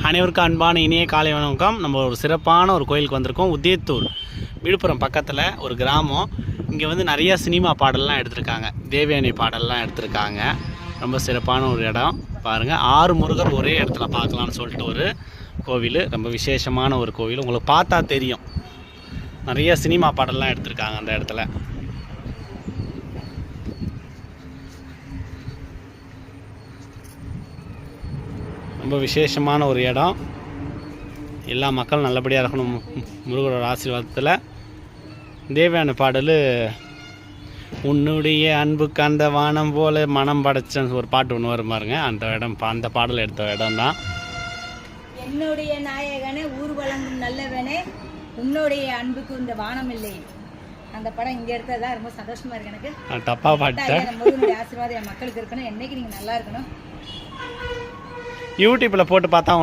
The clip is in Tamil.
அனைவருக்கும் அன்பான இனிய காலை வணக்கம். நம்ம ஒரு சிறப்பான ஒரு கோயிலுக்கு வந்திருக்கோம். உதயத்தூர், விழுப்புரம் பக்கத்தில் ஒரு கிராமம். இங்கே வந்து நிறையா சினிமா பாடல்லாம் எடுத்திருக்காங்க, தேவயானி பாடல்லாம் எடுத்திருக்காங்க. ரொம்ப சிறப்பான ஒரு இடம் பாருங்கள். 6 முருகர் ஒரே இடத்துல பார்க்கலான்னு சொல்லிட்டு ஒரு கோவில், ரொம்ப விசேஷமான ஒரு கோவில். உங்களுக்கு பார்த்தா தெரியும், நிறைய சினிமா பாடல்லாம் எடுத்திருக்காங்க அந்த இடத்துல. ரொம்ப விசேஷமான ஒரு இடம். எல்லா மக்களும் நல்லபடியாக இருக்கணும் முருகரோட ஆசீர்வாதத்தில். தேவயானி பாடல், உன்னுடைய அன்புக்கு அந்த வானம் போல மனம் படைச்சன்னு ஒரு பாட்டு ஒன்று வரும் பாருங்க. அந்த பாடல் எடுத்த இடம் தான். என்னுடைய நாயகனே, ஊர் வழங்கும் நல்லவனே, உன்னுடைய அன்புக்கு இந்த வானம் இல்லை. அந்த படம் இங்கே எடுத்ததான் ரொம்ப சந்தோஷமா இருக்கு எனக்கு. தப்பா பாட்டேன். முருகனுடைய ஆசீர்வாதம் என் மக்களுக்கு இருக்கணும். என்னைக்கு நீங்கள் நல்லா இருக்கணும். யூடியூப்பில் போட்டு பார்த்தா